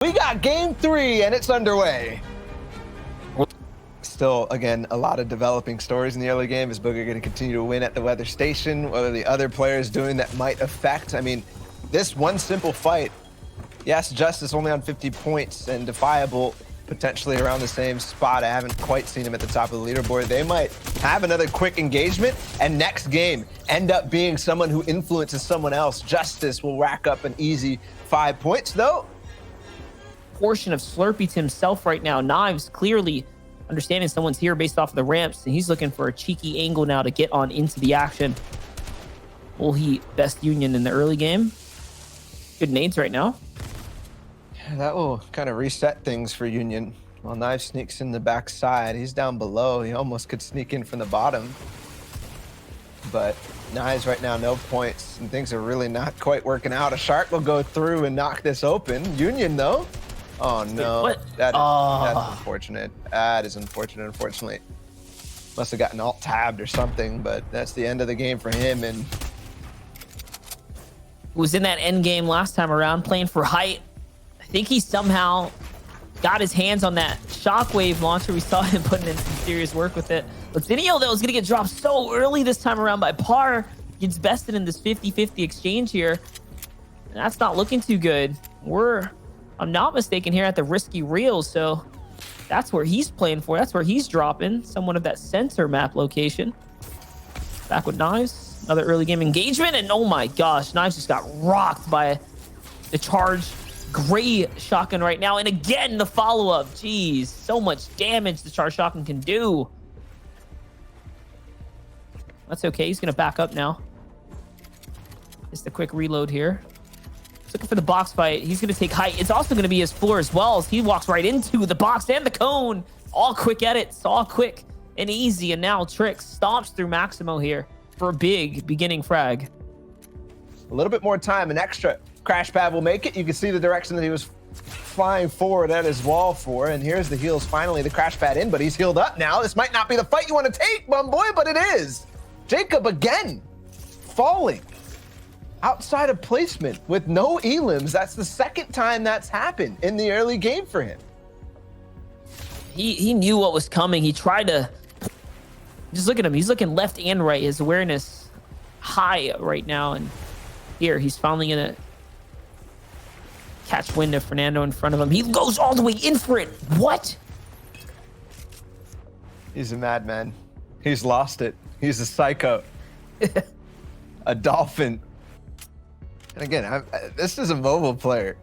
We got game 3 and it's underway. Still, again, a lot of developing stories in the early game. Is Booger going to continue to win at the weather station? What are the other players doing that might affect? I mean, this one simple fight, yes, Justice only on 50 points and Defiable potentially around the same spot. I haven't quite seen him at the top of the leaderboard. They might have another quick engagement and next game end up being someone who influences someone else. Justice will rack up an easy 5 points, though. Portion of Slurpee to himself right now. Knives clearly understanding someone's here based off of the ramps, and he's looking for a cheeky angle now to get on into the action. Will he best Union in the early game? Good nades right now. That will kind of reset things for Union. While Knives sneaks in the backside, he's down below. He almost could sneak in from the bottom. But Knives right now, no points, and things are really not quite working out. A Shark will go through and knock this open. Union, though. Oh, no. What? That's unfortunate. That is unfortunate, unfortunately. Must have gotten alt-tabbed or something, but that's the end of the game for him. And was in that end game last time around, playing for height. I think he somehow got his hands on that shockwave launcher. We saw him putting in some serious work with it. Latinio, though, is going to get dropped so early this time around by Par. Gets bested in this 50-50 exchange here. That's not looking too good. I'm not mistaken, here at the Risky Reels, so that's where he's playing for. That's where he's dropping. Somewhat of that center map location. Back with Knives. Another early game engagement, and oh my gosh, Knives just got rocked by the charge gray shotgun right now. And again, the follow-up. Jeez, so much damage the charge shotgun can do. That's okay. He's going to back up now. Just a quick reload here. He's looking for the box fight. He's going to take height. It's also going to be his floor as well, as he walks right into the box and the cone. All quick edits, all quick and easy. And now Trix stomps through Maximo here for a big beginning frag. A little bit more time, an extra crash pad will make it. You can see the direction that he was flying forward at his wall for, and here's the heals finally, the crash pad in, but he's healed up now. This might not be the fight you want to take, bum boy, but it is. Jacob again falling outside of placement with no elims. That's the second time that's happened in the early game for him. He knew what was coming. He tried to just look at him. He's looking left and right. His awareness high right now, and here he's finally gonna catch wind of Fernando in front of him. He goes all the way in for it. What? He's a madman. He's lost it. He's a psycho. A dolphin. And again, this is a mobile player.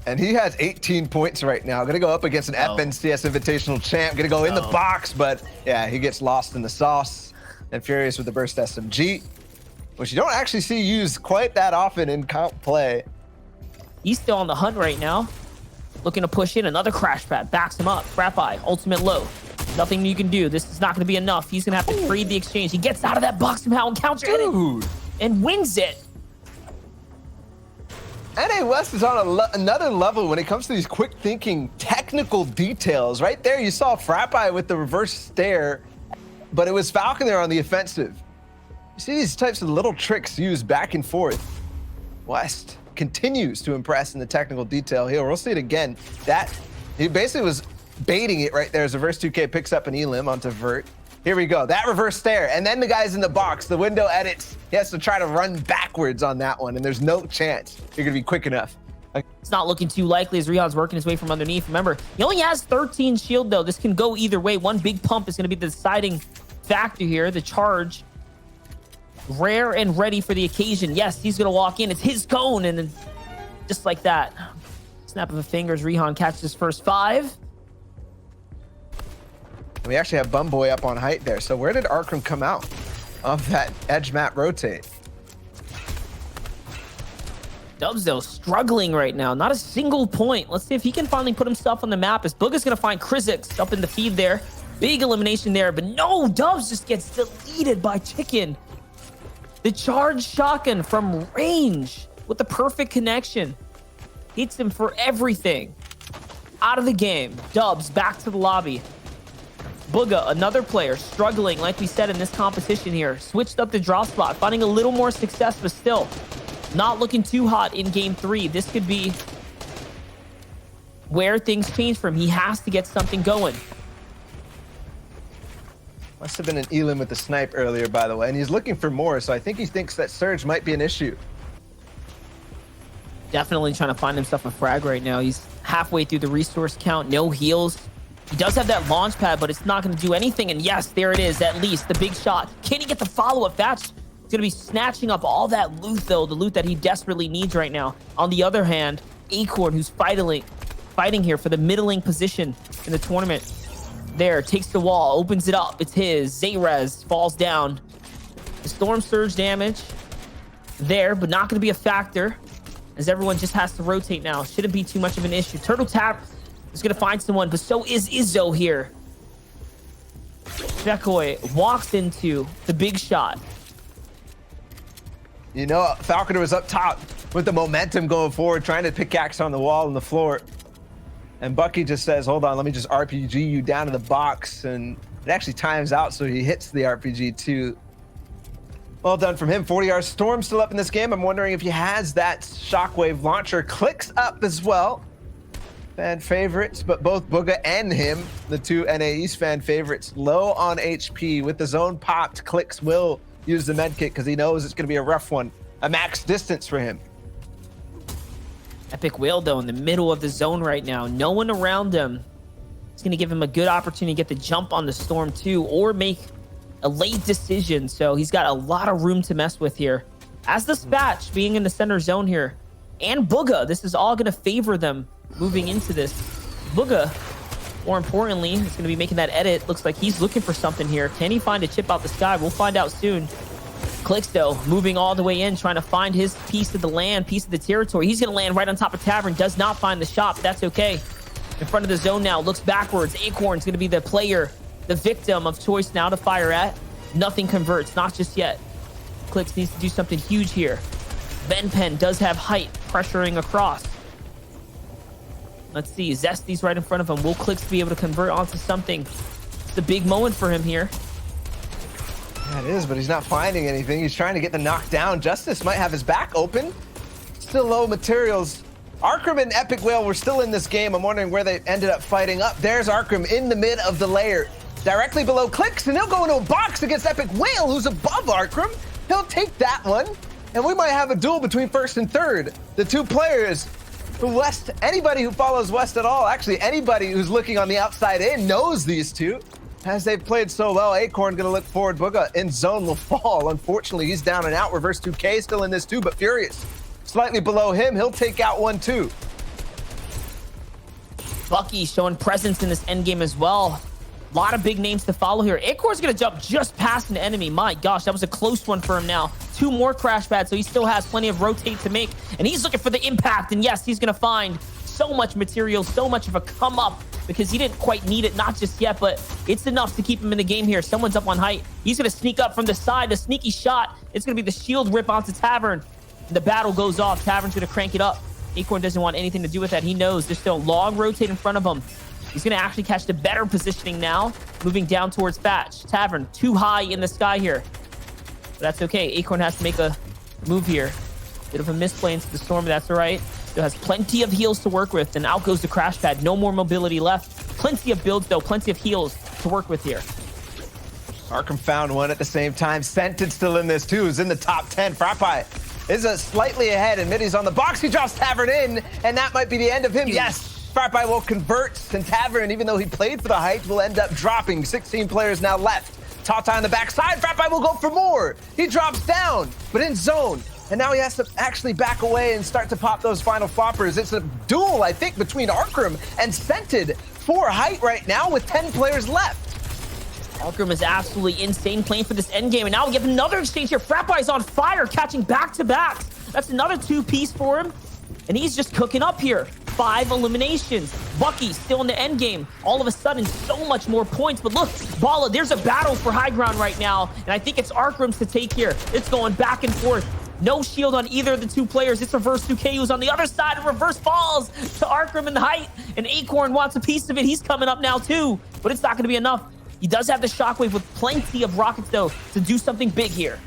And he has 18 points right now. Gonna go up against an FNCS Invitational champ. Gonna go in the box, but yeah, he gets lost in the sauce. And Furious with the burst SMG, which you don't actually see used quite that often in comp play. He's still on the hunt right now. Looking to push in. Another crash pad. Backs him up. Trap eye. Ultimate low. Nothing you can do. This is not going to be enough. He's going to have to trade the exchange. He gets out of that box somehow and counter it and wins it. NA West is on another level when it comes to these quick thinking technical details. Right there, you saw Frappi with the reverse stare, but it was Falcon there on the offensive. You see these types of little tricks used back and forth. West continues to impress in the technical detail here. We'll see it again. He basically was baiting it right there as Reverse 2K picks up an elim onto Vert. Here we go, that reverse stare, and then the guy's in the box, the window edits. He has to try to run backwards on that one, and there's no chance you're gonna be quick enough. It's not looking too likely as Rihann's working his way from underneath. Remember, he only has 13 shield though. This can go either way. One big pump is gonna be the deciding factor here. The charge, rare and ready for the occasion. Yes, he's gonna walk in, it's his cone, and then just like that, snap of a fingers, Rihann catches his first 5. We actually have Bumboy up on height there. So where did Arkram come out of that edge map rotate? Dubs, though, struggling right now. Not a single point. Let's see if he can finally put himself on the map, as Booga's going to find Krizix up in the feed there. Big elimination there, but no, Dubs just gets deleted by Chicken. The charge shotgun from range with the perfect connection. Hits him for everything. Out of the game. Dubs back to the lobby. Booga, another player, struggling, like we said, in this competition here. Switched up the drop spot, finding a little more success, but still not looking too hot in game 3. This could be where things change for him. He has to get something going. Must have been an Elam with the snipe earlier, by the way, and he's looking for more, so I think he thinks that Surge might be an issue. Definitely trying to find himself a frag right now. He's halfway through the resource count, no heals. He does have that launch pad, but it's not going to do anything. And yes, there it is, at least the big shot. Can he get the follow-up? That's going to be snatching up all that loot, though, the loot that he desperately needs right now. On the other hand, Acorn, who's fighting here for the middling position in the tournament, there, takes the wall, opens it up. It's his. Zayrez falls down. The Storm Surge damage there, but not going to be a factor, as everyone just has to rotate now. Shouldn't be too much of an issue. Turtle Tap is going to find someone, but so is Izzo here. Decoy walks into the big shot. You know, Falconer was up top with the momentum going forward, trying to pickaxe on the wall and the floor. And Bucky just says, hold on, let me just RPG you down to the box. And it actually times out, so he hits the RPG too. Well done from him. 40R Storm still up in this game. I'm wondering if he has that shockwave launcher. Clicks up as well. Fan favorites, but both Booga and him, the two NAE's fan favorites, low on HP. With the zone popped, Clicks will use the med kit because he knows it's going to be a rough one. A max distance for him. Epic Whale, though, in the middle of the zone right now. No one around him. It's going to give him a good opportunity to get the jump on the Storm, too, or make a late decision. So he's got a lot of room to mess with here. As the Spatch being in the center zone here, and Booga, this is all going to favor them moving into this. Booga, more importantly, is going to be making that edit. Looks like he's looking for something here. Can he find a chip out the sky? We'll find out soon. Clicks, though, moving all the way in, trying to find his piece of the land, piece of the territory. He's going to land right on top of Tavern. Does not find the shop. But that's okay. In front of the zone now. Looks backwards. Acorn's going to be the player, the victim of choice now to fire at. Nothing converts. Not just yet. Clicks needs to do something huge here. Benpen does have height pressuring across. Let's see. Zesty's right in front of him. Will Clicks be able to convert onto something? It's a big moment for him here. Yeah, it is, but he's not finding anything. He's trying to get the knockdown. Justice might have his back open. Still low materials. Arkram and Epic Whale were still in this game. I'm wondering where they ended up fighting up. There's Arkram in the mid of the layer, directly below Clicks, and he'll go into a box against Epic Whale, who's above Arkram. He'll take that one, and we might have a duel between first and third. The two players who West, anybody who follows West at all, actually anybody who's looking on the outside in knows these two. As they've played so well, Acorn gonna look forward. Booga in zone will fall. Unfortunately, he's down and out. Reverse 2K still in this too, but Furious slightly below him. He'll take out one too. Bucky showing presence in this endgame as well. A lot of big names to follow here. Acorn's gonna jump just past an enemy. My gosh, that was a close one for him now. Two more crash pads, so he still has plenty of rotate to make. And he's looking for the impact. And yes, he's gonna find so much material, so much of a come up, because he didn't quite need it, not just yet, but it's enough to keep him in the game here. Someone's up on height. He's gonna sneak up from the side. A sneaky shot. It's gonna be the shield rip onto Tavern. The battle goes off. Tavern's gonna crank it up. Acorn doesn't want anything to do with that. He knows there's still a long rotate in front of him. He's gonna actually catch the better positioning now, moving down towards Fatch. Tavern too high in the sky here, but that's okay. Acorn has to make a move here. Bit of a misplay into the storm, but that's all right. Still has plenty of heals to work with, and out goes the crash pad. No more mobility left. Plenty of builds, though. Plenty of heals to work with here. Arkham found one at the same time. Scented still in this too. Is in the top 10. Frappi is slightly ahead, and Middy's on the box. He drops Tavern in, and that might be the end of him. Yes, Frappi will convert, and Tavern, even though he played for the height, will end up dropping. 16 players now left. Tata on the backside. Frappi will go for more. He drops down, but in zone. And now he has to actually back away and start to pop those final floppers. It's a duel, I think, between Arkram and Scented for height right now with 10 players left. Arkram is absolutely insane playing for this endgame. And now we get another exchange here. Frappi's on fire, catching back-to-backs. That's another two-piece for him. And he's just cooking up here. 5 eliminations. Bucky still in the endgame. All of a sudden, so much more points. But look, Balla, there's a battle for high ground right now. And I think it's Arkram's to take here. It's going back and forth. No shield on either of the two players. It's reverse 2K who's on the other side, and reverse falls to Arkram in the height. And Acorn wants a piece of it. He's coming up now too, but it's not going to be enough. He does have the shockwave with plenty of rockets though to do something big here.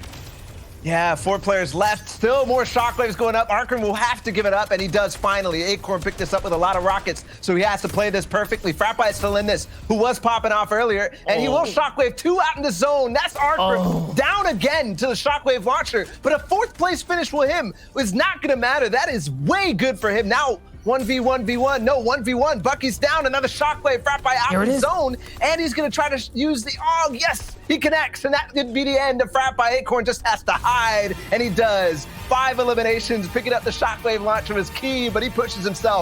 Yeah, 4 players left. Still more shockwaves going up. Arkham will have to give it up, and he does finally. Acorn picked this up with a lot of rockets, so he has to play this perfectly. Frappi is still in this, who was popping off earlier, and he will shockwave 2 out in the zone. That's Arkham down again to the shockwave launcher, but a 4th place finish with him is not going to matter. That is way good for him. Now, 1v1v1, no, 1v1. Bucky's down, another shockwave. Frappi out in the zone, and he's going to try to use the, oh, yes, he connects, and that could be the end of Frappi. Acorn just has to hide, and he does. 5 eliminations, picking up the shockwave launcher was key, but he pushes himself